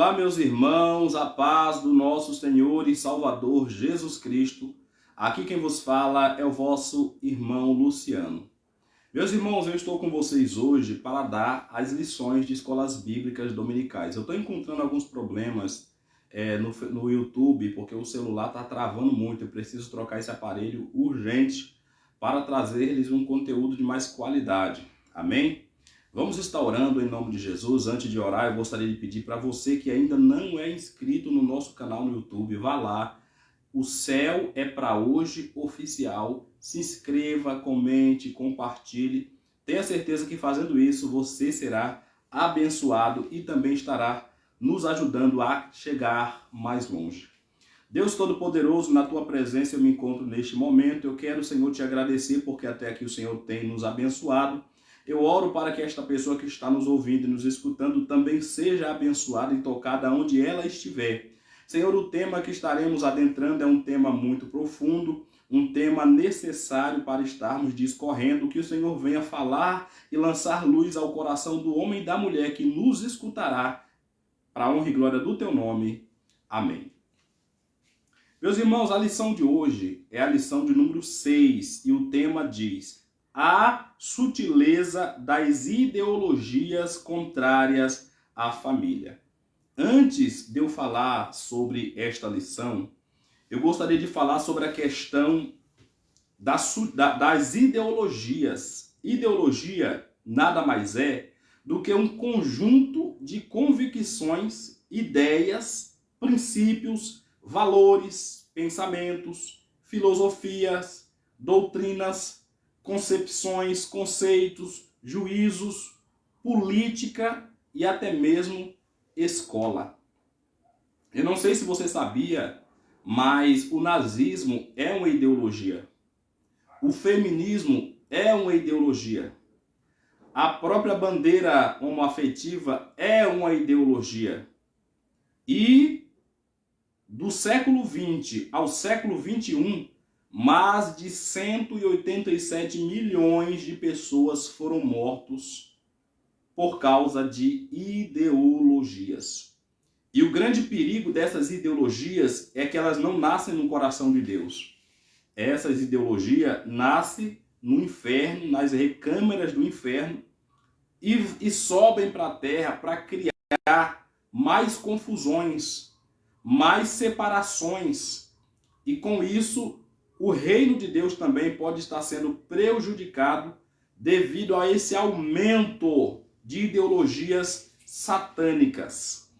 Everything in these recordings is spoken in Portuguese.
Olá, meus irmãos, a paz do nosso Senhor e Salvador Jesus Cristo. Aqui quem vos fala é o vosso irmão Luciano. Meus irmãos, eu estou com vocês hoje para dar as lições de escolas bíblicas dominicais. Eu estou encontrando alguns problemas no YouTube, porque o celular está travando muito. Eu preciso trocar esse aparelho urgente para trazer-lhes um conteúdo de mais qualidade. Amém? Vamos estar orando em nome de Jesus. Antes de orar, eu gostaria de pedir para você que ainda não é inscrito no nosso canal no YouTube, vá lá. O Céu é para Hoje Oficial. Se inscreva, comente, compartilhe. Tenha certeza que fazendo isso você será abençoado e também estará nos ajudando a chegar mais longe. Deus Todo-Poderoso, na Tua presença eu me encontro neste momento. Eu quero, Senhor, te agradecer porque até aqui o Senhor tem nos abençoado. Eu oro para que esta pessoa que está nos ouvindo e nos escutando também seja abençoada e tocada onde ela estiver. Senhor, o tema que estaremos adentrando é um tema muito profundo, um tema necessário para estarmos discorrendo, que o Senhor venha falar e lançar luz ao coração do homem e da mulher que nos escutará, para a honra e glória do Teu nome. Amém. Meus irmãos, a lição de hoje é a lição de número 6 e o tema diz: a sutileza das ideologias contrárias à família. Antes de eu falar sobre esta lição, eu gostaria de falar sobre a questão das ideologias. Ideologia nada mais é do que um conjunto de convicções, ideias, princípios, valores, pensamentos, filosofias, doutrinas, concepções, conceitos, juízos, política e até mesmo escola. Eu não sei se você sabia, mas o nazismo é uma ideologia. O feminismo é uma ideologia. A própria bandeira homoafetiva é uma ideologia. E do século XX ao século XXI, mais de 187 milhões de pessoas foram mortos por causa de ideologias. E o grande perigo dessas ideologias é que elas não nascem no coração de Deus. Essas ideologias nascem no inferno, nas recâmaras do inferno, e sobem para a terra para criar mais confusões, mais separações. E com isso, o reino de Deus também pode estar sendo prejudicado devido a esse aumento de ideologias satânicas.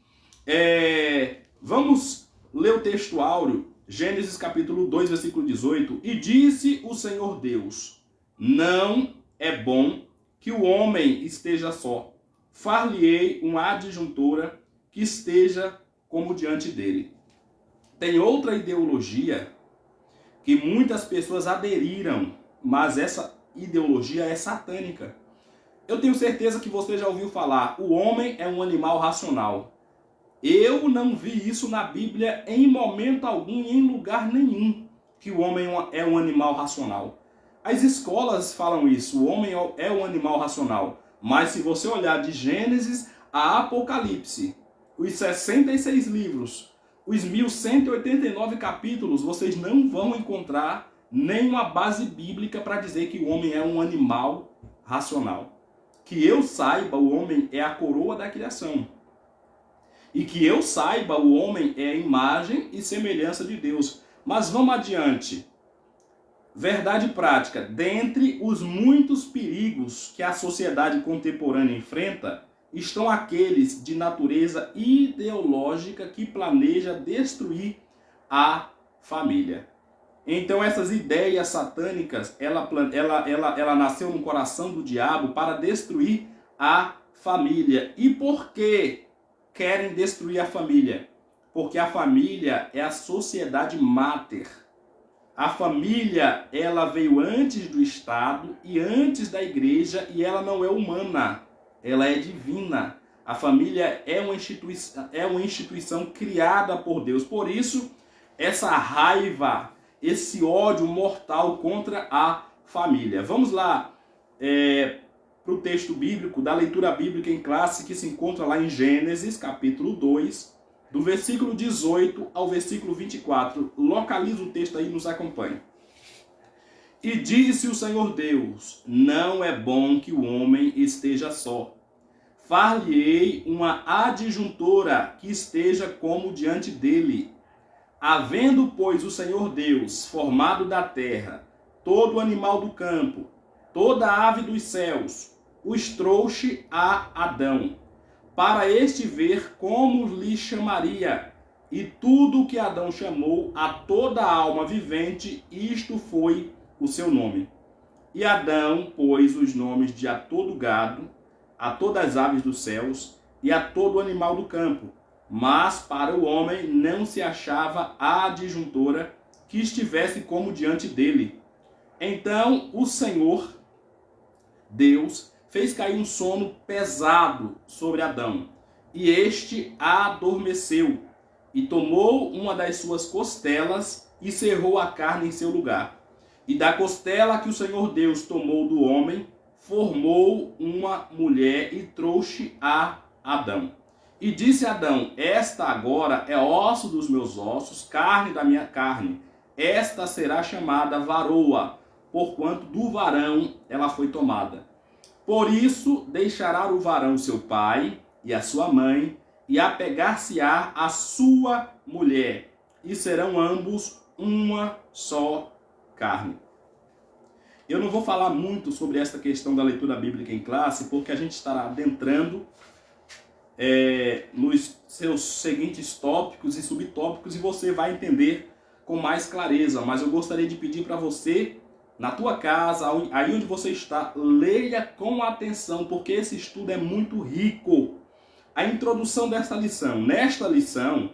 Vamos ler o texto áureo, Gênesis capítulo 2, versículo 18. E disse o Senhor Deus: não é bom que o homem esteja só. Far-lhe-ei uma adjuntora que esteja como diante dele. Tem outra ideologia que muitas pessoas aderiram, mas essa ideologia é satânica. Eu tenho certeza que você já ouviu falar: o homem é um animal racional. Eu não vi isso na Bíblia em momento algum e em lugar nenhum, que o homem é um animal racional. As escolas falam isso: o homem é um animal racional. Mas se você olhar de Gênesis a Apocalipse, os 66 livros, os 1189 capítulos, vocês não vão encontrar nenhuma base bíblica para dizer que o homem é um animal racional. Que eu saiba, o homem é a coroa da criação. E que eu saiba, o homem é a imagem e semelhança de Deus. Mas vamos adiante. Verdade prática: dentre os muitos perigos que a sociedade contemporânea enfrenta, estão aqueles de natureza ideológica que planeja destruir a família. Então essas ideias satânicas, ela nasceu no coração do diabo para destruir a família. E por que querem destruir a família? Porque a família é a sociedade máter. A família, ela veio antes do Estado e antes da igreja, e ela não é humana, ela é divina. A família é uma instituição criada por Deus. Por isso, essa raiva, esse ódio mortal contra a família. Vamos lá, para o texto bíblico, da leitura bíblica em classe, que se encontra lá em Gênesis, capítulo 2, do versículo 18 ao versículo 24. Localiza o texto aí e nos acompanha. E disse o Senhor Deus: não é bom que o homem esteja só. Far-lhe-ei uma adjuntora que esteja como diante dele. Havendo, pois, o Senhor Deus formado da terra todo animal do campo, toda ave dos céus, os trouxe a Adão, para este ver como lhe chamaria. E tudo que Adão chamou a toda alma vivente, isto foi o seu nome. E Adão pôs os nomes de a todo gado, a todas as aves dos céus e a todo animal do campo. Mas para o homem não se achava a adjuntora que estivesse como diante dele. Então o Senhor Deus fez cair um sono pesado sobre Adão, e este adormeceu, e tomou uma das suas costelas e cerrou a carne em seu lugar. E da costela que o Senhor Deus tomou do homem, formou uma mulher e trouxe a Adão. E disse Adão: esta agora é osso dos meus ossos, carne da minha carne. Esta será chamada varoa, porquanto do varão ela foi tomada. Por isso deixará o varão seu pai e a sua mãe, e apegar-se-á à sua mulher, e serão ambos uma só carne. Eu não vou falar muito sobre esta questão da leitura bíblica em classe, porque a gente estará adentrando nos seus seguintes tópicos e subtópicos, e você vai entender com mais clareza. Mas eu gostaria de pedir para você, na tua casa, aí onde você está, leia com atenção, porque esse estudo é muito rico. A introdução desta lição. Nesta lição,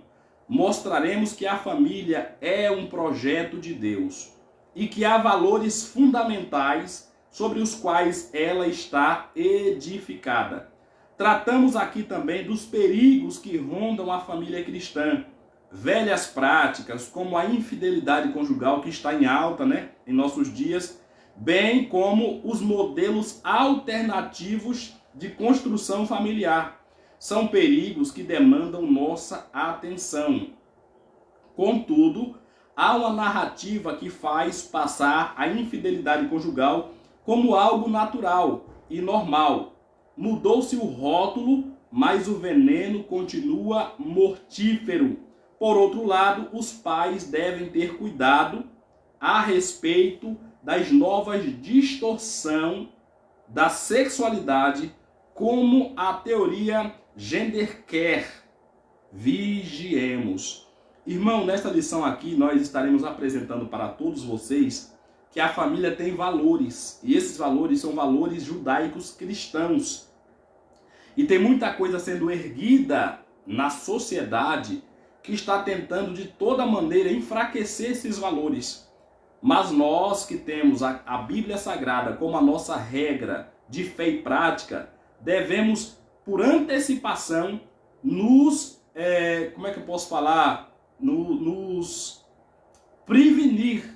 mostraremos que a família é um projeto de Deus e que há valores fundamentais sobre os quais ela está edificada. Tratamos aqui também dos perigos que rondam a família cristã, velhas práticas como a infidelidade conjugal, que está em alta, em nossos dias, bem como os modelos alternativos de construção familiar. São perigos que demandam nossa atenção. Contudo, há uma narrativa que faz passar a infidelidade conjugal como algo natural e normal. Mudou-se o rótulo, mas o veneno continua mortífero. Por outro lado, os pais devem ter cuidado a respeito das novas distorções da sexualidade, como a teoria genderqueer. Vigiemos. Irmão, nesta lição aqui nós estaremos apresentando para todos vocês que a família tem valores, e esses valores são valores judaicos cristãos. E tem muita coisa sendo erguida na sociedade que está tentando de toda maneira enfraquecer esses valores. Mas nós que temos a Bíblia Sagrada como a nossa regra de fé e prática, devemos, por antecipação, nos prevenir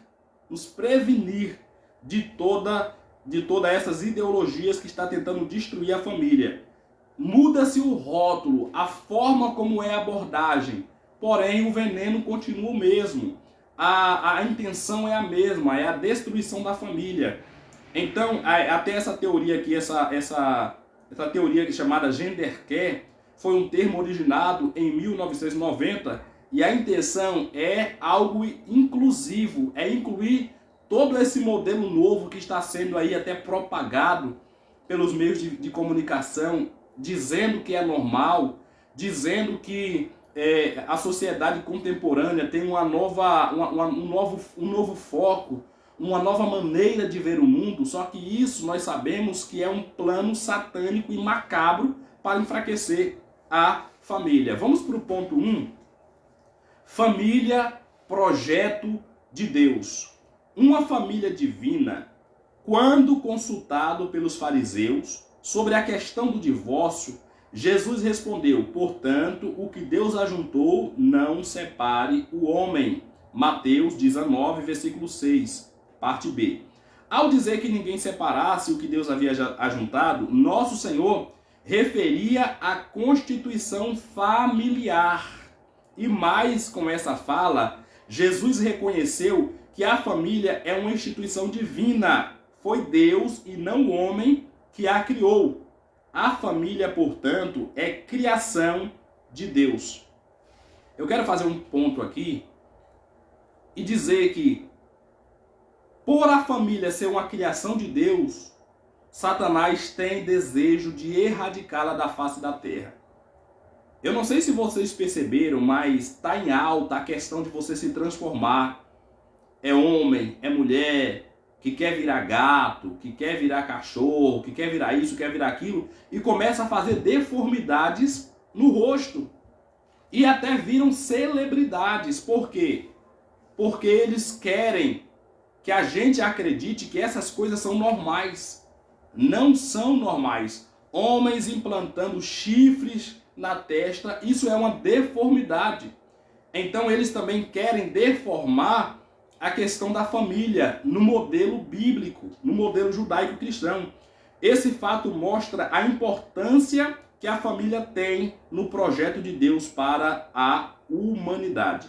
de todas essas ideologias que está tentando destruir a família. Muda-se o rótulo, a forma como é a abordagem, porém o veneno continua o mesmo. A intenção é a mesma, é a destruição da família. Então, até essa teoria aqui, essa teoria chamada genderqueer, foi um termo originado em 1990, e a intenção é algo inclusivo, é incluir todo esse modelo novo que está sendo aí até propagado pelos meios de comunicação, dizendo que é normal, dizendo que a sociedade contemporânea tem um novo foco, uma nova maneira de ver o mundo. Só que isso nós sabemos que é um plano satânico e macabro para enfraquecer a família. Vamos para o ponto 1. Família, projeto de Deus. Uma família divina, quando consultado pelos fariseus sobre a questão do divórcio, Jesus respondeu: portanto, o que Deus ajuntou, não separe o homem. Mateus 19, versículo 6, parte B. Ao dizer que ninguém separasse o que Deus havia ajuntado, nosso Senhor referia à constituição familiar. E mais com essa fala, Jesus reconheceu que a família é uma instituição divina. Foi Deus e não o homem que a criou. A família, portanto, é criação de Deus. Eu quero fazer um ponto aqui e dizer que, por a família ser uma criação de Deus, Satanás tem desejo de erradicá-la da face da terra. Eu não sei se vocês perceberam, mas está em alta a questão de você se transformar. É homem, é mulher, que quer virar gato, que quer virar cachorro, que quer virar isso, quer virar aquilo, e começa a fazer deformidades no rosto. E até viram celebridades. Por quê? Porque eles querem que a gente acredite que essas coisas são normais. Não são normais. Homens implantando chifres na testa, isso é uma deformidade. Então eles também querem deformar a questão da família no modelo bíblico, no modelo judaico-cristão. Esse fato mostra a importância que a família tem no projeto de Deus para a humanidade.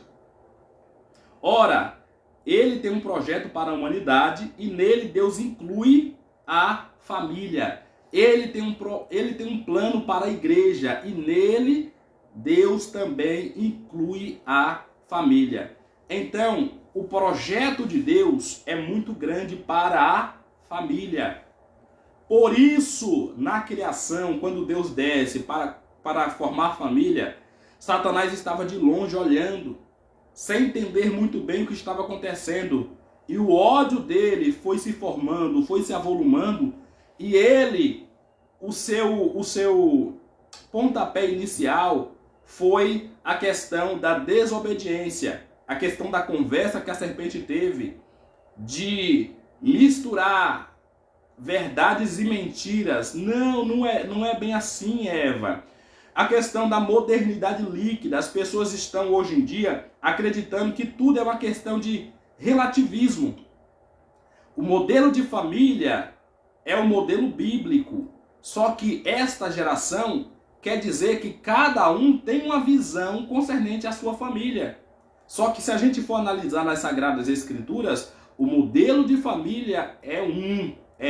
Ora, ele tem um projeto para a humanidade e nele Deus inclui a família. Ele tem um plano para a igreja e nele Deus também inclui a família. Então, o projeto de Deus é muito grande para a família. Por isso, na criação, quando Deus desce para formar família, Satanás estava de longe olhando, sem entender muito bem o que estava acontecendo. E o ódio dele foi se formando, foi se avolumando, e ele, o seu pontapé inicial foi a questão da desobediência, a questão da conversa que a serpente teve, de misturar verdades e mentiras. Não é bem assim, Eva. A questão da modernidade líquida. As pessoas estão hoje em dia acreditando que tudo é uma questão de relativismo. O modelo de família é o modelo bíblico. Só que esta geração quer dizer que cada um tem uma visão concernente à sua família. Só que se a gente for analisar nas Sagradas Escrituras, o modelo de família é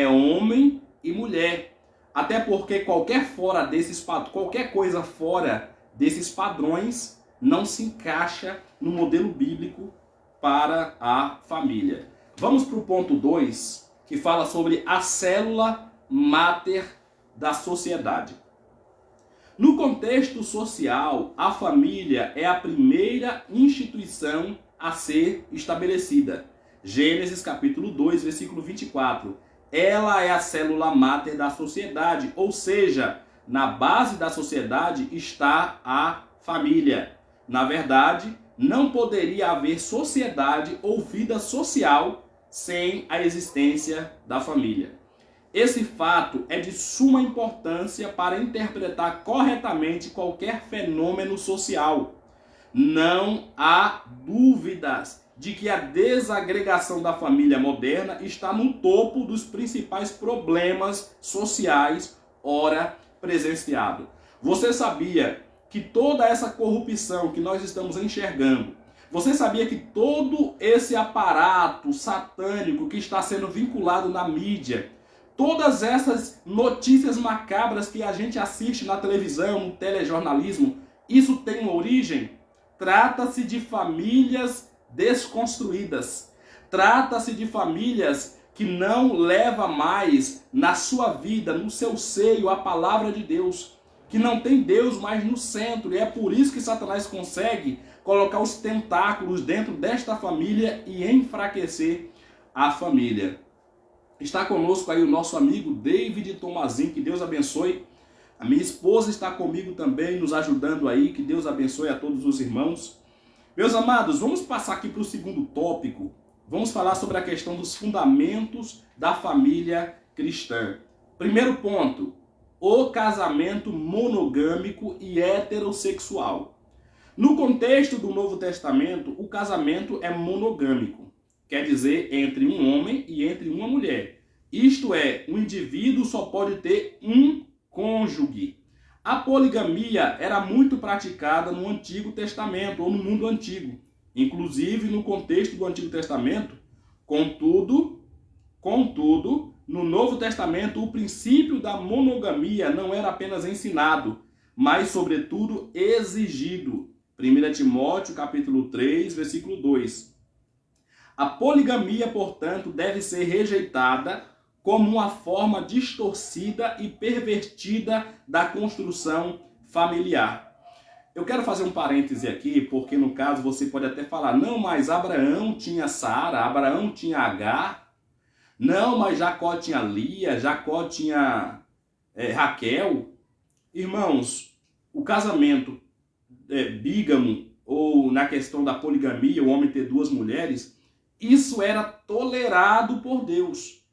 homem e mulher. Até porque qualquer coisa fora desses padrões não se encaixa no modelo bíblico para a família. Vamos para o ponto 2, que fala sobre a célula máter da sociedade. No contexto social, a família é a primeira instituição a ser estabelecida. Gênesis capítulo 2, versículo 24. Ela é a célula máter da sociedade, ou seja, na base da sociedade está a família. Na verdade, não poderia haver sociedade ou vida social sem a existência da família. Esse fato é de suma importância para interpretar corretamente qualquer fenômeno social. Não há dúvidas de que a desagregação da família moderna está no topo dos principais problemas sociais ora presenciados. Você sabia que toda essa corrupção que nós estamos enxergando, você sabia que todo esse aparato satânico que está sendo vinculado na mídia, todas essas notícias macabras que a gente assiste na televisão, no telejornalismo, isso tem uma origem? Trata-se de famílias desconstruídas. Trata-se de famílias que não levam mais na sua vida, no seu seio, a palavra de Deus. Que não tem Deus mais no centro. E é por isso que Satanás consegue colocar os tentáculos dentro desta família e enfraquecer a família. Está conosco aí o nosso amigo David Tomazinho, que Deus abençoe. A minha esposa está comigo também, nos ajudando aí, que Deus abençoe a todos os irmãos. Meus amados, vamos passar aqui para o segundo tópico. Vamos falar sobre a questão dos fundamentos da família cristã. Primeiro ponto, o casamento monogâmico e heterossexual. No contexto do Novo Testamento, o casamento é monogâmico. quer dizer entre um homem e entre uma mulher. Isto é, um indivíduo só pode ter um cônjuge. A poligamia era muito praticada no Antigo Testamento ou no mundo antigo, inclusive no contexto do Antigo Testamento. Contudo, no Novo Testamento, o princípio da monogamia não era apenas ensinado, mas, sobretudo, exigido. 1 Timóteo, capítulo 3, versículo 2. A poligamia, portanto, deve ser rejeitada como uma forma distorcida e pervertida da construção familiar. Eu quero fazer um parêntese aqui, porque no caso você pode até falar, não, mas Abraão tinha Sara, Abraão tinha Agar, não, mas Jacó tinha Lia, Jacó tinha Raquel. Irmãos, o casamento bígamo, ou na questão da poligamia, o homem ter duas mulheres, isso era tolerado por Deus,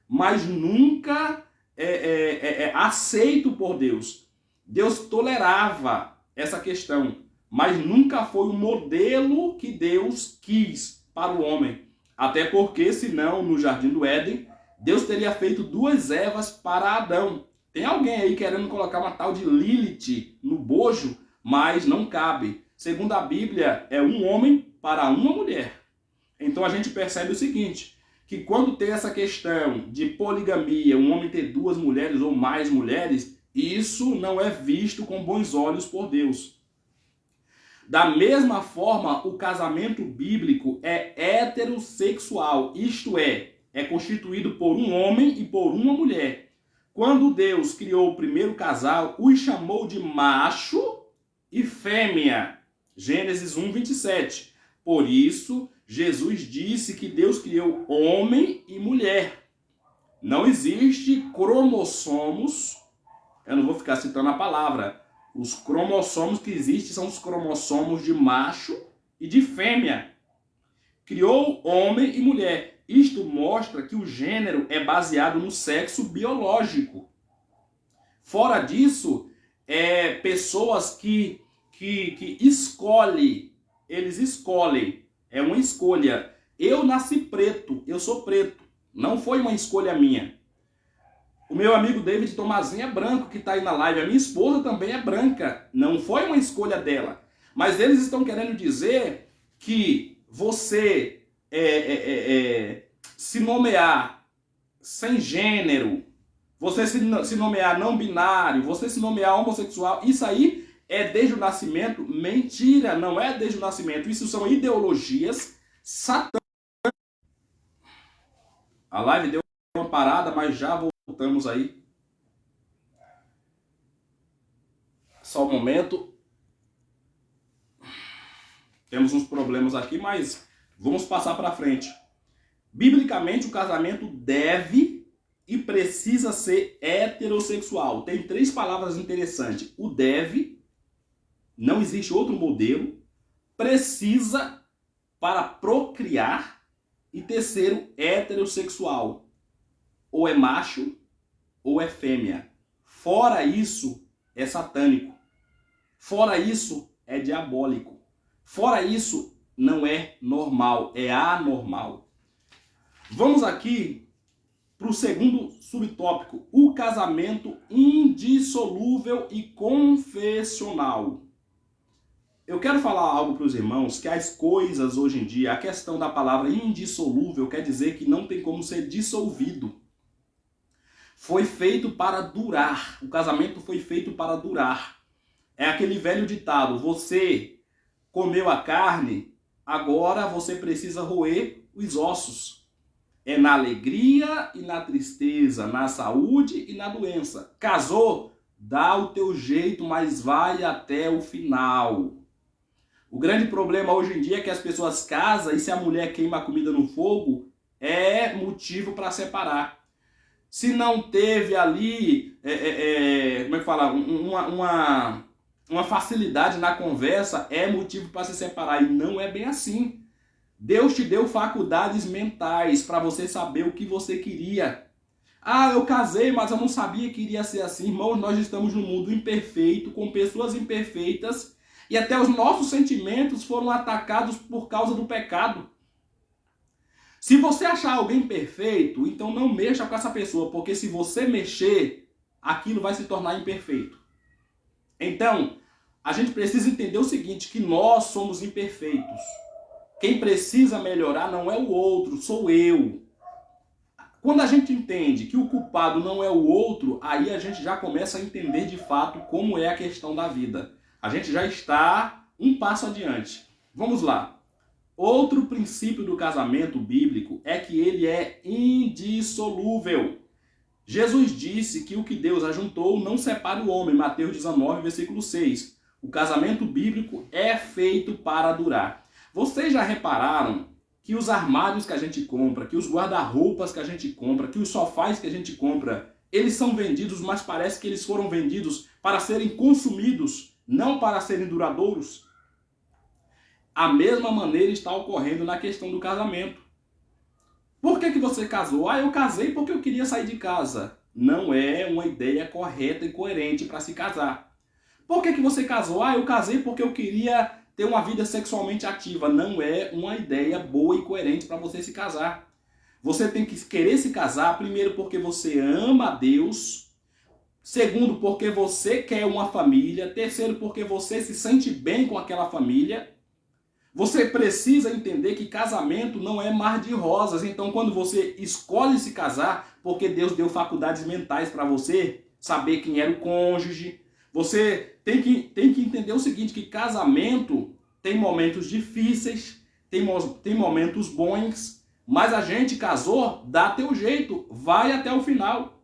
mas nunca aceito por Deus. Deus tolerava essa questão, mas nunca foi o modelo que Deus quis para o homem. Até porque, senão, no Jardim do Éden, Deus teria feito duas Evas para Adão. Tem alguém aí querendo colocar uma tal de Lilith no bojo, mas não cabe. Segundo a Bíblia, é um homem para uma mulher. Então a gente percebe o seguinte, que quando tem essa questão de poligamia, um homem ter duas mulheres ou mais mulheres, isso não é visto com bons olhos por Deus. Da mesma forma, o casamento bíblico é heterossexual, isto é constituído por um homem e por uma mulher. Quando Deus criou o primeiro casal, os chamou de macho e fêmea. Gênesis 1, 27. Por isso, Jesus disse que Deus criou homem e mulher. Não existe cromossomos, eu não vou ficar citando a palavra, os cromossomos que existem são os cromossomos de macho e de fêmea. Criou homem e mulher. Isto mostra que o gênero é baseado no sexo biológico. Fora disso, pessoas que escolhem, eles escolhem, é uma escolha. Eu nasci preto, eu sou preto, não foi uma escolha minha. O meu amigo David Tomazinho é branco, que está aí na live, a minha esposa também é branca, não foi uma escolha dela. Mas eles estão querendo dizer que você se nomear sem gênero, você se nomear não binário, você se nomear homossexual, isso aí é desde o nascimento. Mentira, não é desde o nascimento. Isso são ideologias satânicas. A live deu uma parada, mas já voltamos aí. Só um momento. Temos uns problemas aqui, mas vamos passar para frente. Biblicamente, o casamento deve e precisa ser heterossexual. Tem três palavras interessantes. O deve, não existe outro modelo. Precisa, para procriar. E terceiro, heterossexual. Ou é macho ou é fêmea. Fora isso, é satânico. Fora isso, é diabólico. Fora isso, não é normal, é anormal. Vamos aqui para o segundo subtópico, o casamento indissolúvel e confessional. Eu quero falar algo para os irmãos, que as coisas hoje em dia, a questão da palavra indissolúvel quer dizer que não tem como ser dissolvido. Foi feito para durar, o casamento foi feito para durar. É aquele velho ditado, você comeu a carne, agora você precisa roer os ossos. É na alegria e na tristeza, na saúde e na doença. Casou? Dá o teu jeito, mas vai até o final. O grande problema hoje em dia é que as pessoas casam e se a mulher queima a comida no fogo, é motivo para separar. Se não teve ali, como é que fala, uma facilidade na conversa, é motivo para se separar. E não é bem assim. Deus te deu faculdades mentais para você saber o que você queria. Ah, eu casei, mas eu não sabia que iria ser assim. Irmãos, nós estamos num mundo imperfeito, com pessoas imperfeitas, e até os nossos sentimentos foram atacados por causa do pecado. Se você achar alguém perfeito, então não mexa com essa pessoa, porque se você mexer, aquilo vai se tornar imperfeito. Então, a gente precisa entender o seguinte, que nós somos imperfeitos. Quem precisa melhorar não é o outro, sou eu. Quando a gente entende que o culpado não é o outro, aí a gente já começa a entender de fato como é a questão da vida. A gente já está um passo adiante. Vamos lá. Outro princípio do casamento bíblico é que ele é indissolúvel. Jesus disse que o que Deus ajuntou não separa o homem, Mateus 19, versículo 6. O casamento bíblico é feito para durar. Vocês já repararam que os armários que a gente compra, que os guarda-roupas que a gente compra, que os sofás que a gente compra, eles são vendidos, mas parece que eles foram vendidos para serem consumidos, não para serem duradouros? A mesma maneira está ocorrendo na questão do casamento. Por que você casou? Eu casei porque eu queria sair de casa. Não é uma ideia correta e coerente para se casar. Por que você casou? Eu casei porque eu queria ter uma vida sexualmente ativa. Não é uma ideia boa e coerente para você se casar. Você tem que querer se casar, primeiro porque você ama a Deus, segundo porque você quer uma família, terceiro porque você se sente bem com aquela família. Você precisa entender que casamento não é mar de rosas. Então, quando você escolhe se casar, porque Deus deu faculdades mentais para você, saber quem era o cônjuge, você tem que entender o seguinte, que casamento tem momentos difíceis, tem momentos bons, mas a gente casou, dá teu jeito, vai até o final.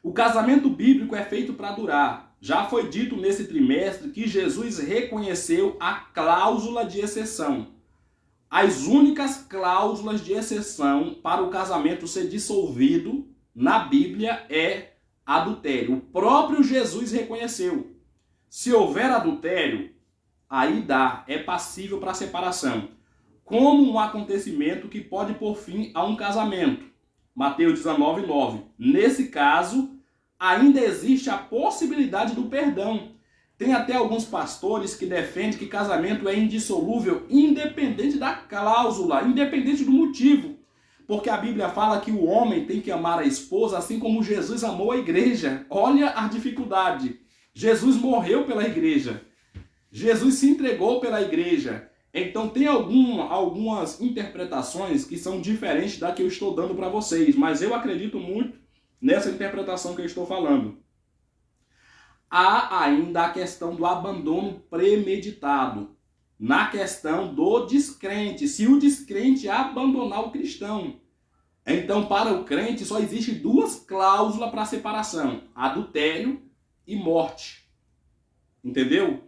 O casamento bíblico é feito para durar. Já foi dito nesse trimestre que Jesus reconheceu a cláusula de exceção. As únicas cláusulas de exceção para o casamento ser dissolvido na Bíblia é adultério. O próprio Jesus reconheceu. Se houver adultério, aí é passível para separação. Como um acontecimento que pode pôr fim a um casamento. Mateus 19, 9. Nesse caso, ainda existe a possibilidade do perdão. Tem até alguns pastores que defendem que casamento é indissolúvel, independente da cláusula, independente do motivo. Porque a Bíblia fala que o homem tem que amar a esposa assim como Jesus amou a igreja. Olha a dificuldade. Jesus morreu pela igreja. Jesus se entregou pela igreja. Então tem algumas interpretações que são diferentes da que eu estou dando para vocês. Mas eu acredito muito nessa interpretação que eu estou falando. Há ainda a questão do abandono premeditado. Na questão do descrente. Se o descrente abandonar o cristão. Então, para o crente, só existe duas cláusulas para separação. Adultério e morte. Entendeu?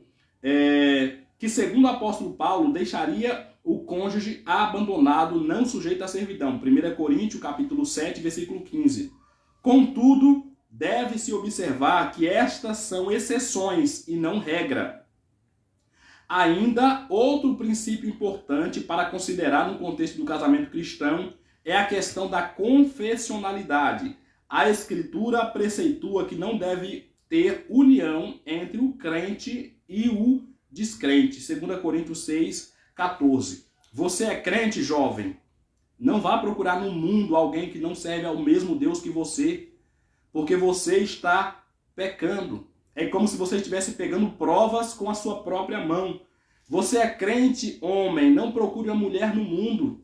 Que segundo o apóstolo Paulo, deixaria o cônjuge abandonado, não sujeito à servidão. 1 Coríntios, capítulo 7, versículo 15. Contudo, deve-se observar que estas são exceções e não regra. Ainda, outro princípio importante para considerar no contexto do casamento cristão é a questão da confessionalidade. A Escritura preceitua que não deve ter união entre o crente e o descrente. 2 Coríntios 6, 14. Você é crente, jovem? Não vá procurar no mundo alguém que não serve ao mesmo Deus que você, porque você está pecando. É como se você estivesse pegando provas com a sua própria mão. Você é crente, homem, não procure uma mulher no mundo,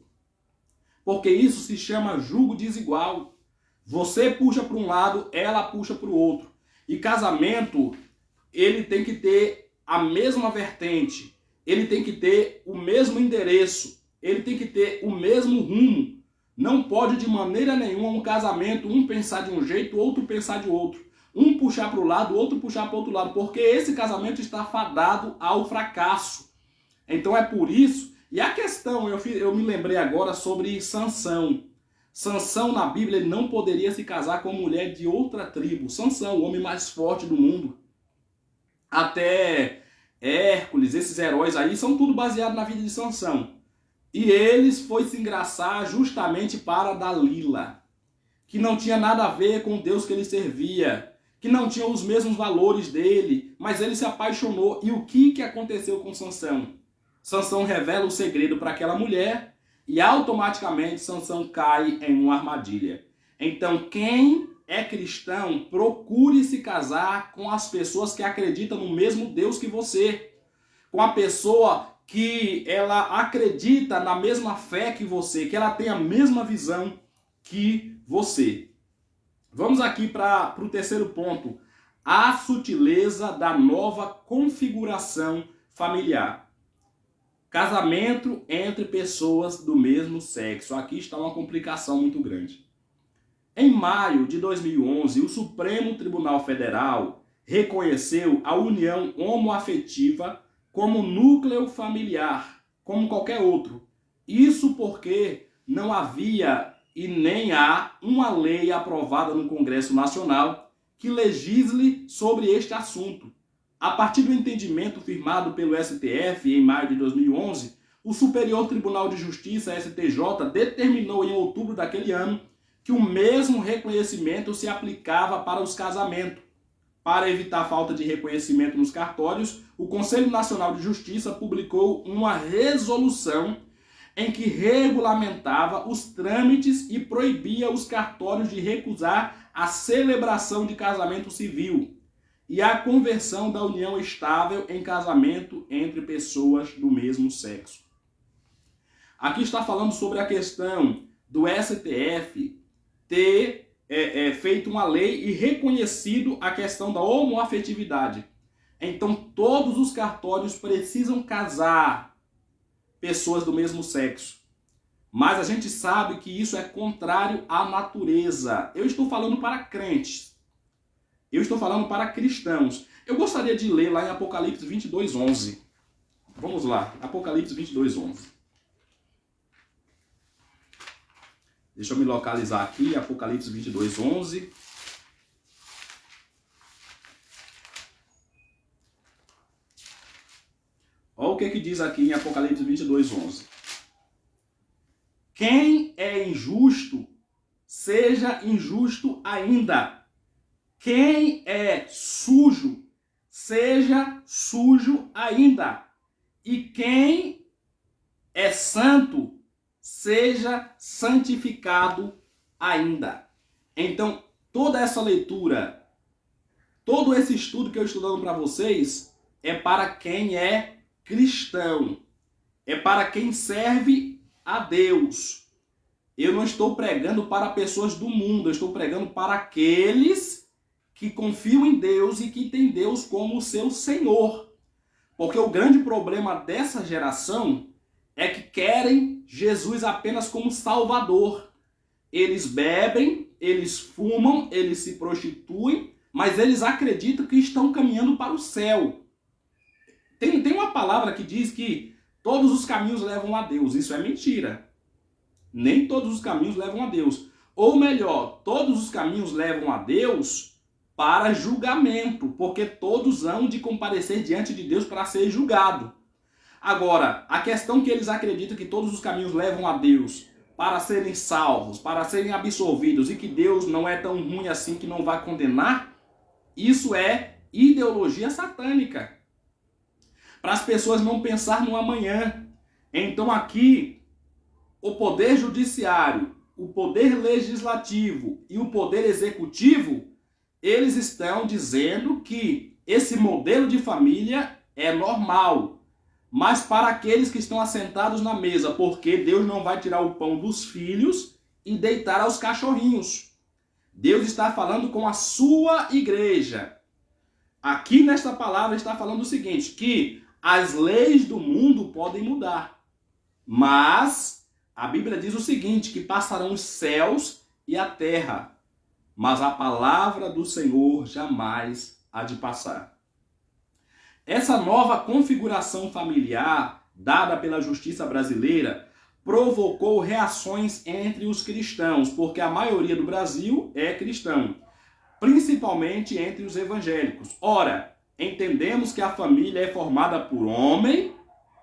porque isso se chama jugo desigual. Você puxa para um lado, ela puxa para o outro. E casamento, ele tem que ter a mesma vertente, ele tem que ter o mesmo endereço, ele tem que ter o mesmo rumo. Não pode de maneira nenhuma um casamento, um pensar de um jeito, outro pensar de outro. Um puxar para o lado, outro puxar para o outro lado, porque esse casamento está fadado ao fracasso. Então é por isso. E a questão, eu me lembrei agora sobre Sansão. Sansão na Bíblia ele não poderia se casar com mulher de outra tribo. Sansão, o homem mais forte do mundo. Até Hércules, esses heróis aí, são tudo baseado na vida de Sansão. E eles foi se engraçar justamente para Dalila, que não tinha nada a ver com o Deus que ele servia, que não tinha os mesmos valores dele, mas ele se apaixonou. E o que aconteceu com Sansão? Sansão revela o segredo para aquela mulher e automaticamente Sansão cai em uma armadilha. Então, quem é cristão, procure se casar com as pessoas que acreditam no mesmo Deus que você, com a pessoa que ela acredita na mesma fé que você, que ela tem a mesma visão que você. Vamos aqui para o terceiro ponto, a sutileza da nova configuração familiar. Casamento entre pessoas do mesmo sexo. Aqui está uma complicação muito grande. Em maio de 2011, o Supremo Tribunal Federal reconheceu a união homoafetiva como núcleo familiar, como qualquer outro. Isso porque não havia e nem há uma lei aprovada no Congresso Nacional que legisle sobre este assunto. A partir do entendimento firmado pelo STF em maio de 2011, o Superior Tribunal de Justiça, STJ, determinou em outubro daquele ano que o mesmo reconhecimento se aplicava para os casamentos. Para evitar falta de reconhecimento nos cartórios, o Conselho Nacional de Justiça publicou uma resolução em que regulamentava os trâmites e proibia os cartórios de recusar a celebração de casamento civil e a conversão da união estável em casamento entre pessoas do mesmo sexo. Aqui está falando sobre a questão do STF ter feito uma lei e reconhecido a questão da homoafetividade. Então, todos os cartórios precisam casar pessoas do mesmo sexo. Mas a gente sabe que isso é contrário à natureza. Eu estou falando para crentes. Eu estou falando para cristãos. Eu gostaria de ler lá em Apocalipse 22:11. Vamos lá, Apocalipse 22:11. Deixa eu me localizar aqui, Apocalipse 22:11. Olha o que diz aqui em Apocalipse 22:11. Quem é injusto, seja injusto ainda. Quem é sujo, seja sujo ainda. E quem é santo, seja santificado ainda. Então, toda essa leitura, todo esse estudo que eu estou dando para vocês, é para quem é cristão. É para quem serve a Deus. Eu não estou pregando para pessoas do mundo, eu estou pregando para aqueles que confiam em Deus e que têm Deus como seu Senhor. Porque o grande problema dessa geração é que querem Jesus apenas como Salvador. Eles bebem, eles fumam, eles se prostituem, mas eles acreditam que estão caminhando para o céu. Tem uma palavra que diz que todos os caminhos levam a Deus. Isso é mentira. Nem todos os caminhos levam a Deus. Ou melhor, todos os caminhos levam a Deus para julgamento, porque todos hão de comparecer diante de Deus para ser julgado. Agora, a questão que eles acreditam que todos os caminhos levam a Deus para serem salvos, para serem absolvidos e que Deus não é tão ruim assim que não vai condenar, isso é ideologia satânica. Para as pessoas não pensar no amanhã. Então aqui, o poder judiciário, o poder legislativo e o poder executivo, eles estão dizendo que esse modelo de família é normal, mas para aqueles que estão assentados na mesa, porque Deus não vai tirar o pão dos filhos e deitar aos cachorrinhos. Deus está falando com a sua igreja. Aqui nesta palavra está falando o seguinte, que as leis do mundo podem mudar, mas a Bíblia diz o seguinte, que passarão os céus e a terra, mas a palavra do Senhor jamais há de passar. Essa nova configuração familiar dada pela justiça brasileira provocou reações entre os cristãos, porque a maioria do Brasil é cristão, principalmente entre os evangélicos. Ora, entendemos que a família é formada por homem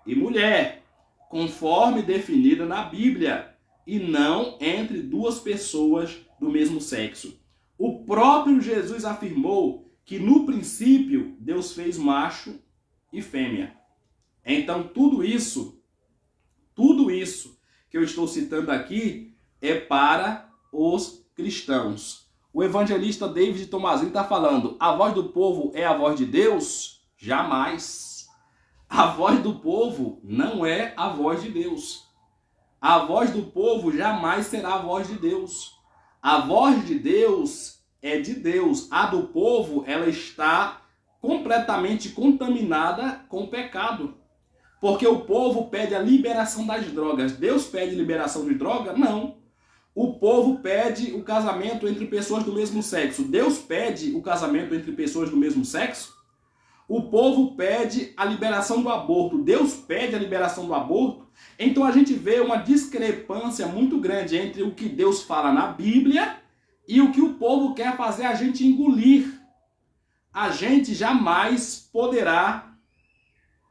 e mulher, conforme definida na Bíblia, e não entre duas pessoas do mesmo sexo. O próprio Jesus afirmou que no princípio Deus fez macho e fêmea. Então tudo isso que eu estou citando aqui é para os cristãos. O evangelista David Tomazini está falando, a voz do povo é a voz de Deus? Jamais. A voz do povo não é a voz de Deus. A voz do povo jamais será a voz de Deus. A voz de Deus é de Deus. A do povo, ela está completamente contaminada com o pecado. Porque o povo pede a liberação das drogas. Deus pede liberação de droga? Não. O povo pede o casamento entre pessoas do mesmo sexo. Deus pede o casamento entre pessoas do mesmo sexo? O povo pede a liberação do aborto. Deus pede a liberação do aborto? Então a gente vê uma discrepância muito grande entre o que Deus fala na Bíblia e o que o povo quer fazer a gente engolir. A gente jamais poderá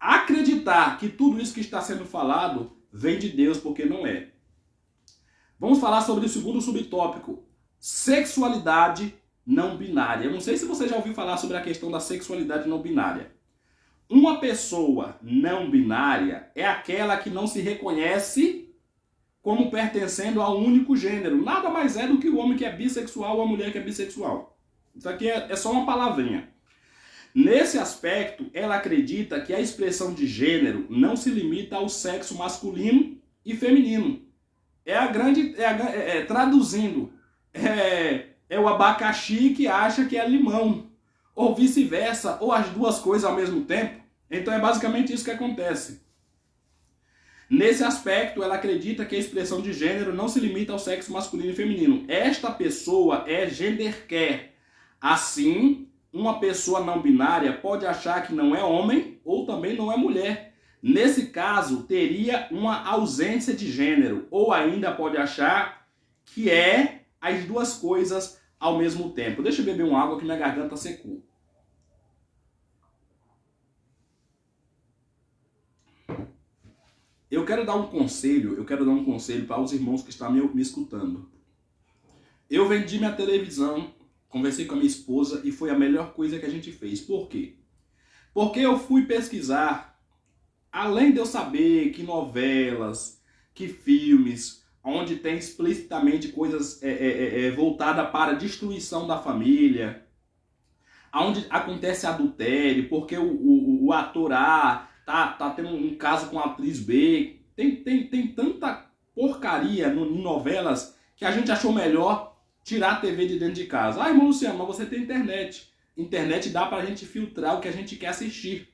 acreditar que tudo isso que está sendo falado vem de Deus, porque não é. Vamos falar sobre o segundo subtópico, sexualidade não binária. Eu não sei se você já ouviu falar sobre a questão da sexualidade não binária. Uma pessoa não binária é aquela que não se reconhece como pertencendo a um único gênero. Nada mais é do que o homem que é bissexual ou a mulher que é bissexual. Isso aqui é só uma palavrinha. Nesse aspecto, ela acredita que a expressão de gênero não se limita ao sexo masculino e feminino. Traduzindo, é o abacaxi que acha que é limão, ou vice-versa, ou as duas coisas ao mesmo tempo. Então é basicamente isso que acontece. Nesse aspecto, ela acredita que a expressão de gênero não se limita ao sexo masculino e feminino. Esta pessoa é genderqueer. Assim, uma pessoa não binária pode achar que não é homem ou também não é mulher. Nesse caso, teria uma ausência de gênero, ou ainda pode achar que é as duas coisas ao mesmo tempo. Deixa eu beber uma água que minha garganta secou. Eu quero dar um conselho para os irmãos que estão me escutando. Eu vendi minha televisão, conversei com a minha esposa e foi a melhor coisa que a gente fez. Por quê? Porque eu fui pesquisar, além de eu saber que novelas, que filmes, onde tem explicitamente coisas voltadas para a destruição da família, onde acontece adultério, porque o ator A tá tendo um caso com a atriz B. Tem tanta porcaria em novelas que a gente achou melhor tirar a TV de dentro de casa. Ah, irmão Luciano, mas você tem internet. Internet dá pra gente filtrar o que a gente quer assistir.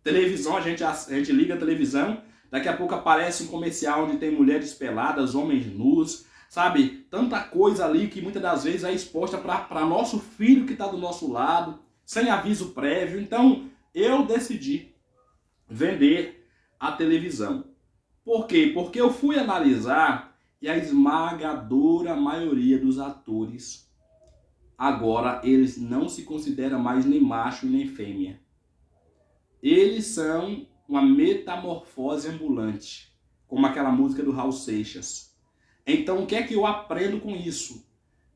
Televisão, a gente liga a televisão, daqui a pouco aparece um comercial onde tem mulheres peladas, homens nus, sabe? Tanta coisa ali que muitas das vezes é exposta para nosso filho que está do nosso lado, sem aviso prévio. Então, eu decidi vender a televisão. Por quê? Porque eu fui analisar e a esmagadora maioria dos atores, agora, eles não se consideram mais nem macho nem fêmea. Eles são uma metamorfose ambulante, como aquela música do Raul Seixas. Então, o que é que eu aprendo com isso?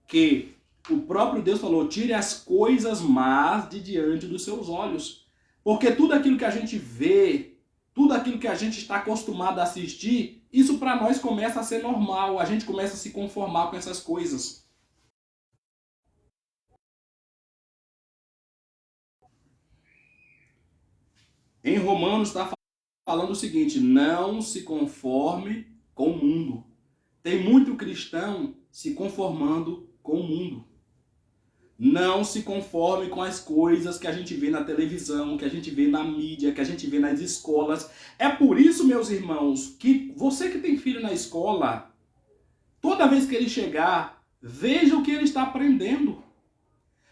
Que o próprio Deus falou, tire as coisas más de diante dos seus olhos. Porque tudo aquilo que a gente vê, tudo aquilo que a gente está acostumado a assistir, isso para nós começa a ser normal, a gente começa a se conformar com essas coisas. Em Romanos está falando o seguinte, não se conforme com o mundo. Tem muito cristão se conformando com o mundo. Não se conforme com as coisas que a gente vê na televisão, que a gente vê na mídia, que a gente vê nas escolas. É por isso, meus irmãos, que você que tem filho na escola, toda vez que ele chegar, veja o que ele está aprendendo.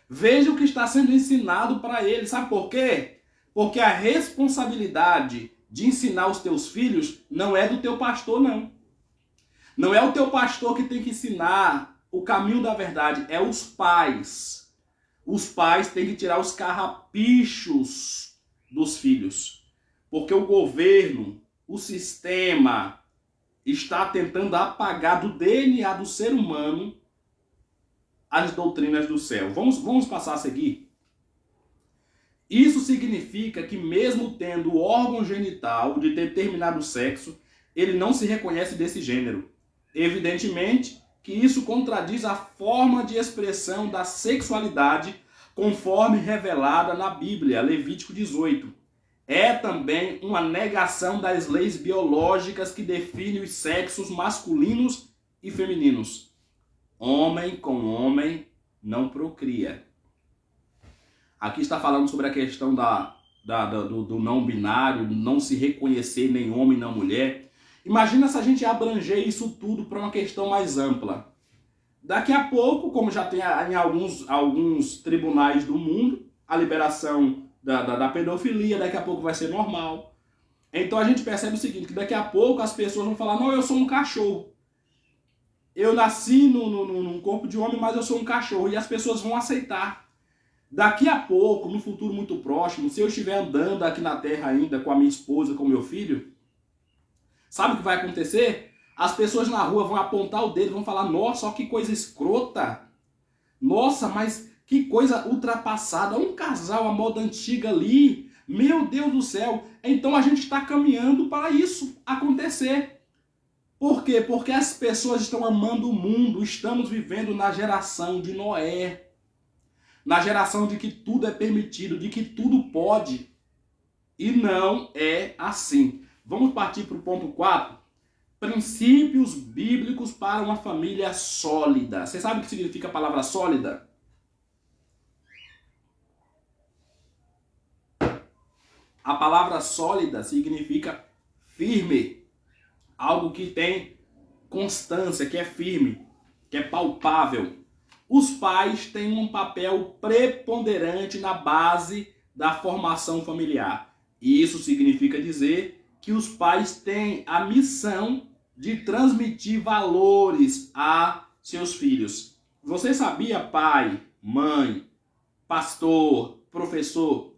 Veja o que está sendo ensinado para ele. Sabe por quê? Porque a responsabilidade de ensinar os teus filhos não é do teu pastor, não. Não é o teu pastor que tem que ensinar o caminho da verdade, é os pais. Os pais têm que tirar os carrapichos dos filhos. Porque o governo, o sistema, está tentando apagar do DNA do ser humano as doutrinas do céu. Vamos passar a seguir? Isso significa que mesmo tendo o órgão genital de determinado sexo, ele não se reconhece desse gênero. Evidentemente que isso contradiz a forma de expressão da sexualidade conforme revelada na Bíblia, Levítico 18. É também uma negação das leis biológicas que definem os sexos masculinos e femininos. Homem com homem não procria. Aqui está falando sobre a questão do não binário, não se reconhecer nem homem nem mulher. Imagina se a gente abranger isso tudo para uma questão mais ampla. Daqui a pouco, como já tem em alguns tribunais do mundo, a liberação da pedofilia, daqui a pouco vai ser normal. Então a gente percebe o seguinte, que daqui a pouco as pessoas vão falar, não, eu sou um cachorro. Eu nasci num corpo de homem, mas eu sou um cachorro. E as pessoas vão aceitar. Daqui a pouco, no futuro muito próximo, se eu estiver andando aqui na Terra ainda com a minha esposa, com o meu filho, sabe o que vai acontecer? As pessoas na rua vão apontar o dedo e vão falar, nossa, ó, que coisa escrota. Nossa, mas que coisa ultrapassada. Um casal à moda antiga ali. Meu Deus do céu. Então a gente está caminhando para isso acontecer. Por quê? Porque as pessoas estão amando o mundo. Estamos vivendo na geração de Noé. Na geração de que tudo é permitido, de que tudo pode. E não é assim. Vamos partir para o ponto 4. Princípios bíblicos para uma família sólida. Você sabe o que significa a palavra sólida? A palavra sólida significa firme. Algo que tem constância, que é firme, que é palpável. Os pais têm um papel preponderante na base da formação familiar. E isso significa dizer que os pais têm a missão de transmitir valores a seus filhos. Você sabia, pai, mãe, pastor, professor,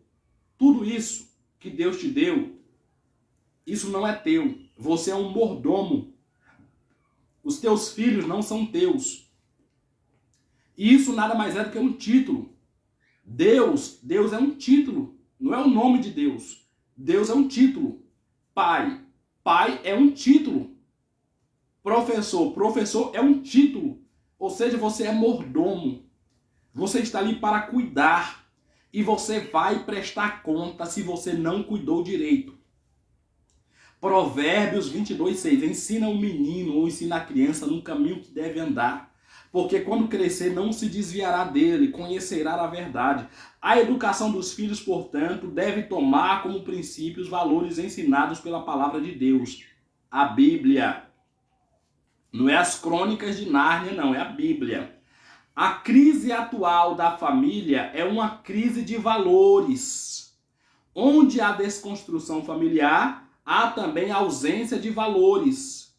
tudo isso que Deus te deu, isso não é teu. Você é um mordomo. Os teus filhos não são teus. E isso nada mais é do que um título. Deus é um título. Não é o nome de Deus. Deus é um título. Pai é um título. Professor é um título. Ou seja, você é mordomo. Você está ali para cuidar. E você vai prestar conta se você não cuidou direito. Provérbios 22:6. Ensina o menino ou ensina a criança no caminho que deve andar. Porque quando crescer não se desviará dele, conhecerá a verdade. A educação dos filhos, portanto, deve tomar como princípio os valores ensinados pela palavra de Deus. A Bíblia. Não é as crônicas de Nárnia, não, é a Bíblia. A crise atual da família é uma crise de valores. Onde há desconstrução familiar, há também ausência de valores.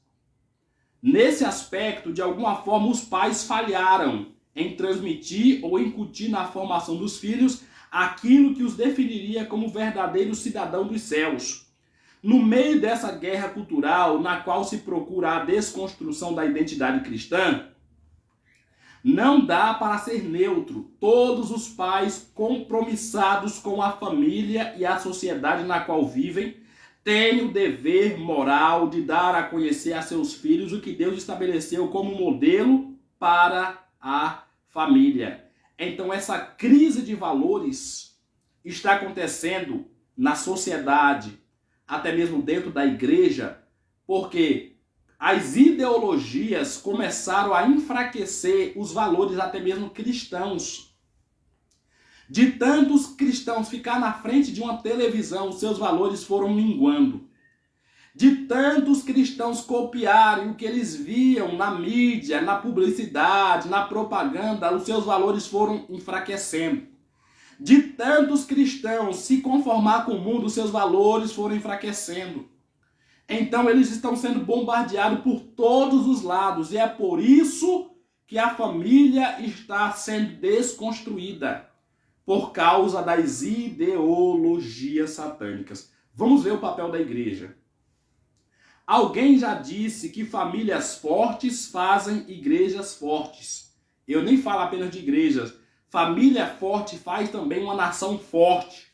Nesse aspecto, de alguma forma, os pais falharam em transmitir ou incutir na formação dos filhos aquilo que os definiria como verdadeiro cidadão dos céus. No meio dessa guerra cultural, na qual se procura a desconstrução da identidade cristã, não dá para ser neutro. Todos os pais compromissados com a família e a sociedade na qual vivem têm o dever moral de dar a conhecer a seus filhos o que Deus estabeleceu como modelo para a família. Então essa crise de valores está acontecendo na sociedade, até mesmo dentro da igreja, porque as ideologias começaram a enfraquecer os valores até mesmo cristãos. De tantos cristãos ficar na frente de uma televisão, os seus valores foram minguando. De tantos cristãos copiarem o que eles viam na mídia, na publicidade, na propaganda, os seus valores foram enfraquecendo. De tantos cristãos se conformar com o mundo, os seus valores foram enfraquecendo. Então eles estão sendo bombardeados por todos os lados. E é por isso que a família está sendo desconstruída. Por causa das ideologias satânicas. Vamos ver o papel da igreja. Alguém já disse que famílias fortes fazem igrejas fortes. Eu nem falo apenas de igrejas. Família forte faz também uma nação forte.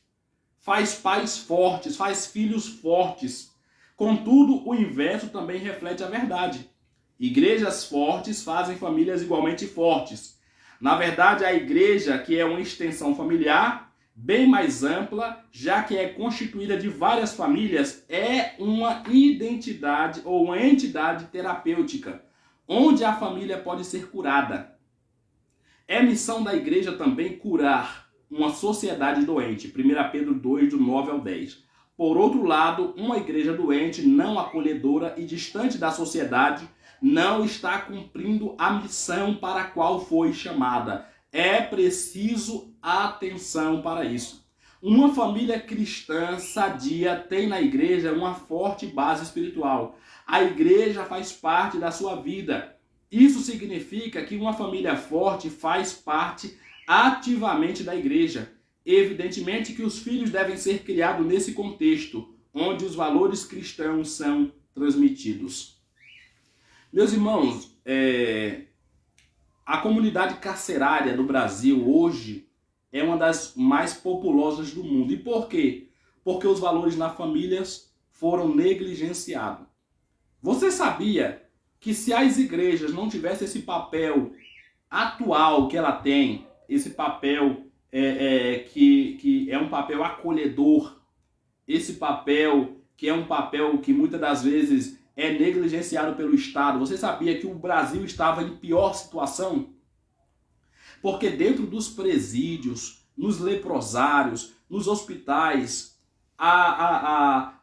Faz pais fortes, faz filhos fortes. Contudo, o inverso também reflete a verdade. Igrejas fortes fazem famílias igualmente fortes. Na verdade, a igreja, que é uma extensão familiar, bem mais ampla, já que é constituída de várias famílias, é uma identidade ou uma entidade terapêutica, onde a família pode ser curada. É missão da igreja também curar uma sociedade doente. 1 Pedro 2, do 9 ao 10. Por outro lado, uma igreja doente, não acolhedora e distante da sociedade, não está cumprindo a missão para a qual foi chamada. É preciso atenção para isso. Uma família cristã sadia tem na igreja uma forte base espiritual. A igreja faz parte da sua vida. Isso significa que uma família forte faz parte ativamente da igreja. Evidentemente que os filhos devem ser criados nesse contexto, onde os valores cristãos são transmitidos. Meus irmãos, a comunidade carcerária do Brasil hoje é uma das mais populosas do mundo. E por quê? Porque os valores nas famílias foram negligenciados. Você sabia que se as igrejas não tivessem esse papel atual que ela tem, esse papel que é um papel acolhedor, esse papel que é um papel que muitas das vezes é negligenciado pelo Estado. Você sabia que o Brasil estava em pior situação? Porque dentro dos presídios, nos leprosários, nos hospitais, a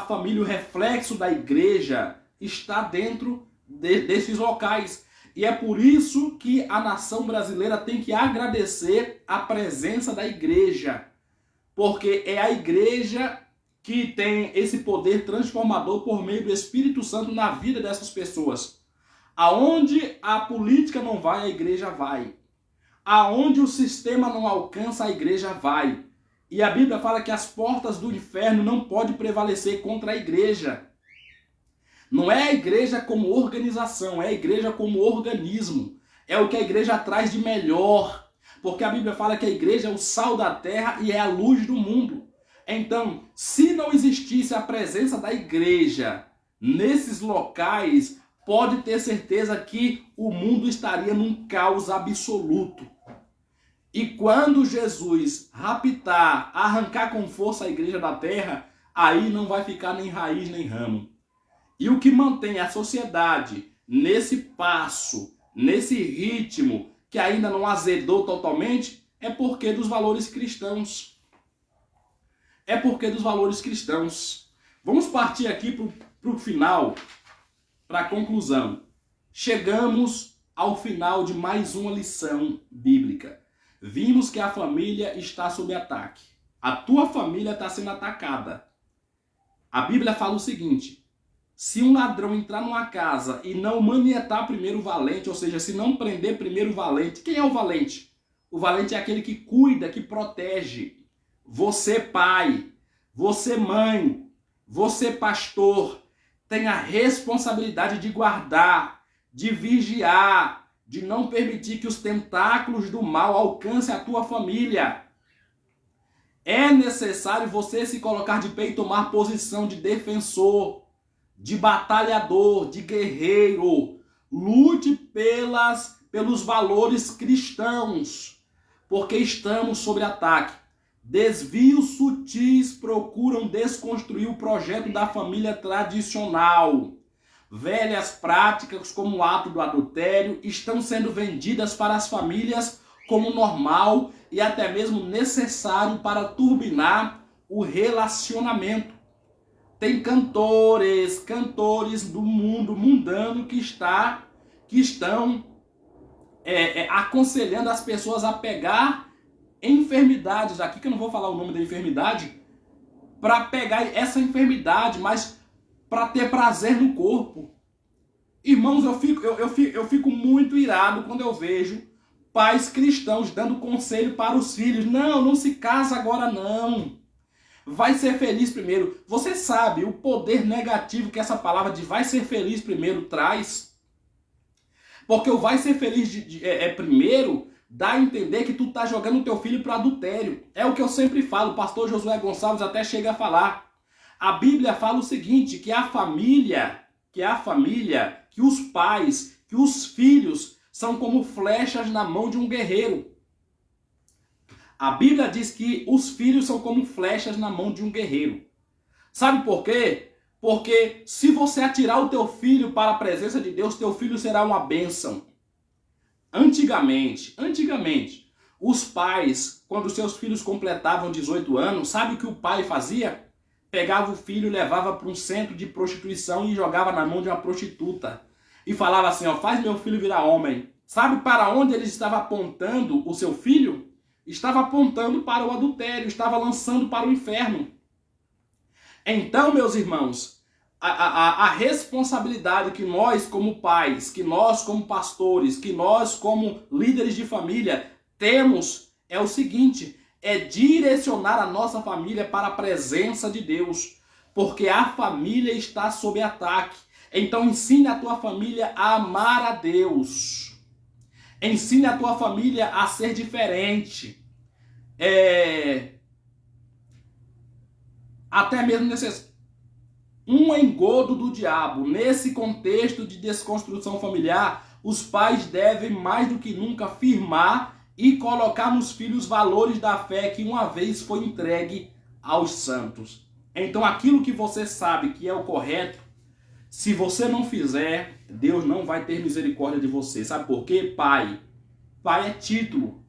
família, o reflexo da igreja está dentro desses locais. E é por isso que a nação brasileira tem que agradecer a presença da igreja. Porque é a igreja que tem esse poder transformador por meio do Espírito Santo na vida dessas pessoas. Aonde a política não vai, a igreja vai. Aonde o sistema não alcança, a igreja vai. E a Bíblia fala que as portas do inferno não podem prevalecer contra a igreja. Não é a igreja como organização, é a igreja como organismo. É o que a igreja traz de melhor. Porque a Bíblia fala que a igreja é o sal da terra e é a luz do mundo. Então, se não existisse a presença da igreja nesses locais, pode ter certeza que o mundo estaria num caos absoluto. E quando Jesus raptar, arrancar com força a igreja da terra, aí não vai ficar nem raiz nem ramo. E o que mantém a sociedade nesse passo, nesse ritmo, que ainda não azedou totalmente, é porque dos valores cristãos. É porque dos valores cristãos. Vamos partir aqui para o final, para a conclusão. Chegamos ao final de mais uma lição bíblica. Vimos que a família está sob ataque. A tua família está sendo atacada. A Bíblia fala o seguinte: se um ladrão entrar numa casa e não manietar primeiro o valente, ou seja, se não prender primeiro o valente, quem é o valente? O valente é aquele que cuida, que protege. Você, pai, você, mãe, você, pastor, tem a responsabilidade de guardar, de vigiar, de não permitir que os tentáculos do mal alcancem a tua família. É necessário você se colocar de pé e tomar posição de defensor, de batalhador, de guerreiro. Lute pelos valores cristãos, porque estamos sob ataque. Desvios sutis procuram desconstruir o projeto da família tradicional. Velhas práticas como o ato do adultério estão sendo vendidas para as famílias como normal e até mesmo necessário para turbinar o relacionamento. Tem cantores do mundo mundano que estão aconselhando as pessoas a pegar enfermidades, aqui que eu não vou falar o nome da enfermidade, para pegar essa enfermidade, mas para ter prazer no corpo. Irmãos, eu fico muito irado quando eu vejo pais cristãos dando conselho para os filhos. Não se casa agora não. Vai ser feliz primeiro. Você sabe o poder negativo que essa palavra de vai ser feliz primeiro traz? Porque o vai ser feliz primeiro dá a entender que tu tá jogando o teu filho para adultério. É o que eu sempre falo, o pastor Josué Gonçalves até chega a falar. A Bíblia fala o seguinte, que os pais, que os filhos são como flechas na mão de um guerreiro. A Bíblia diz que os filhos são como flechas na mão de um guerreiro. Sabe por quê? Porque se você atirar o teu filho para a presença de Deus, teu filho será uma bênção. Antigamente, os pais, quando seus filhos completavam 18 anos, sabe o que o pai fazia? Pegava o filho, levava para um centro de prostituição e jogava na mão de uma prostituta. E falava assim, ó, faz meu filho virar homem. Sabe para onde ele estava apontando o seu filho? Estava apontando para o adultério, estava lançando para o inferno. Então, meus irmãos, a responsabilidade que nós como pais, que nós como pastores, que nós como líderes de família temos é o seguinte, é direcionar a nossa família para a presença de Deus, porque a família está sob ataque. Então ensine a tua família a amar a Deus. Ensine a tua família a ser diferente. Até mesmo um engodo do diabo. Nesse contexto de desconstrução familiar, os pais devem mais do que nunca firmar e colocar nos filhos valores da fé que uma vez foi entregue aos santos. Então aquilo que você sabe que é o correto, se você não fizer, Deus não vai ter misericórdia de você. Sabe por quê? Pai é título.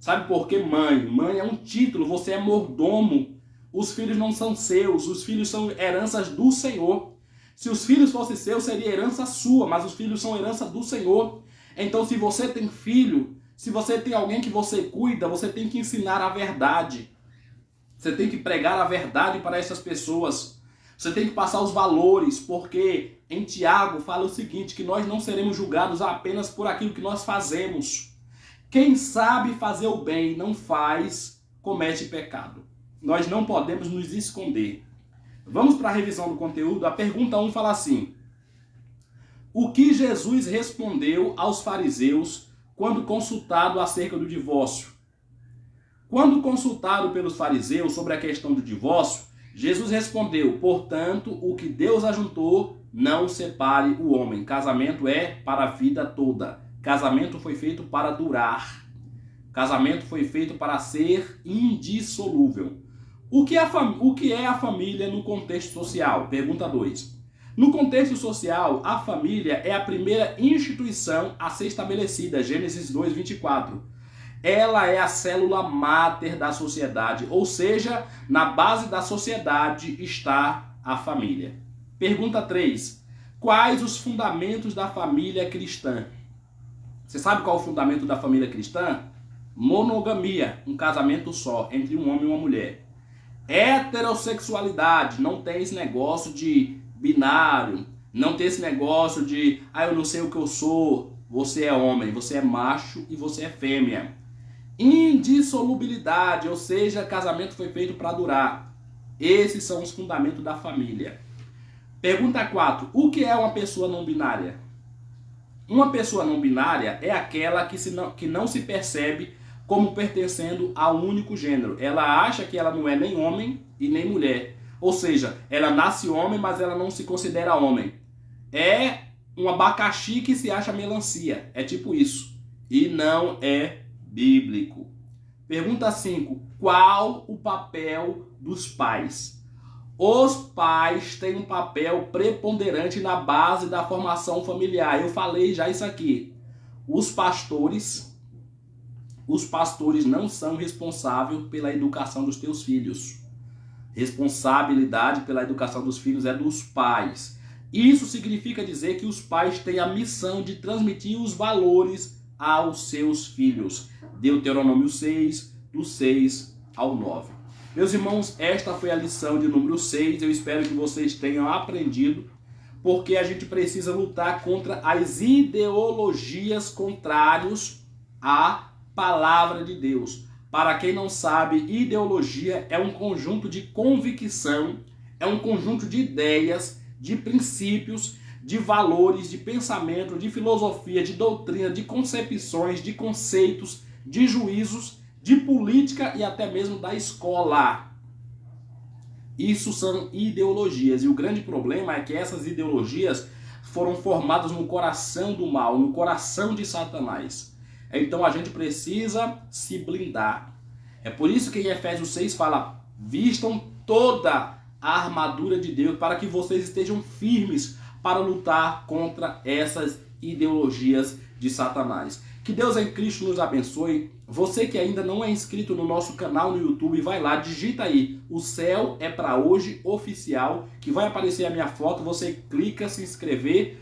Sabe por quê? Mãe é um título, você é mordomo. Os filhos não são seus, os filhos são heranças do Senhor. Se os filhos fossem seus, seria herança sua, mas os filhos são herança do Senhor. Então se você tem filho, se você tem alguém que você cuida, você tem que ensinar a verdade. Você tem que pregar a verdade para essas pessoas. Você tem que passar os valores, porque em Tiago fala o seguinte, que nós não seremos julgados apenas por aquilo que nós fazemos. Quem sabe fazer o bem e não faz, comete pecado. Nós não podemos nos esconder. Vamos para a revisão do conteúdo. A pergunta 1 fala assim: o que Jesus respondeu aos fariseus quando consultado acerca do divórcio? Quando consultado pelos fariseus sobre a questão do divórcio, Jesus respondeu: portanto, o que Deus ajuntou, não separe o homem. Casamento é para a vida toda. Casamento foi feito para durar. Casamento foi feito para ser indissolúvel. O que é a família no contexto social? Pergunta 2. No contexto social, a família é a primeira instituição a ser estabelecida. Gênesis 2:24. Ela é a célula máter da sociedade, ou seja, na base da sociedade está a família. Pergunta 3. Quais os fundamentos da família cristã? Você sabe qual é o fundamento da família cristã? Monogamia, um casamento só, entre um homem e uma mulher. Heterossexualidade, não tem esse negócio de binário, não tem esse negócio de, eu não sei o que eu sou, você é homem, você é macho e você é fêmea. Indissolubilidade, ou seja, casamento foi feito para durar. Esses são os fundamentos da família. Pergunta 4. O que é uma pessoa não binária? Uma pessoa não binária é aquela que não se percebe como pertencendo a um único gênero. Ela acha que ela não é nem homem e nem mulher. Ou seja, ela nasce homem, mas ela não se considera homem. É um abacaxi que se acha melancia. É tipo isso. E não é bíblico. Pergunta 5. Qual o papel dos pais? Os pais têm um papel preponderante na base da formação familiar. Eu falei já isso aqui. Os pastores não são responsáveis pela educação dos teus filhos. Responsabilidade pela educação dos filhos é dos pais. Isso significa dizer que os pais têm a missão de transmitir os valores aos seus filhos. Deuteronômio 6, do 6 ao 9. Meus irmãos, esta foi a lição de número 6. Eu espero que vocês tenham aprendido, porque a gente precisa lutar contra as ideologias contrárias à palavra de Deus. Para quem não sabe, ideologia é um conjunto de convicção, é um conjunto de ideias, de princípios, de valores, de pensamento, de filosofia, de doutrina, de concepções, de conceitos, de juízos, de política e até mesmo da escola. Isso são ideologias, e o grande problema é que essas ideologias foram formadas no coração do mal, no coração de Satanás. Então a gente precisa se blindar. É por isso que em Efésios 6 fala: vistam toda a armadura de Deus para que vocês estejam firmes para lutar contra essas ideologias de Satanás. Que Deus em Cristo nos abençoe. Você que ainda não é inscrito no nosso canal no YouTube, vai lá, digita aí, O Céu é Pra Hoje Oficial, que vai aparecer a minha foto, você clica, se inscrever,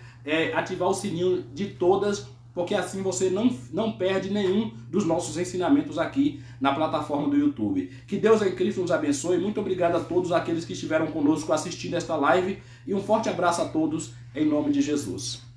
ativar o sininho de todas, porque assim você não perde nenhum dos nossos ensinamentos aqui na plataforma do YouTube. Que Deus em Cristo nos abençoe. Muito obrigado a todos aqueles que estiveram conosco assistindo esta live e um forte abraço a todos em nome de Jesus.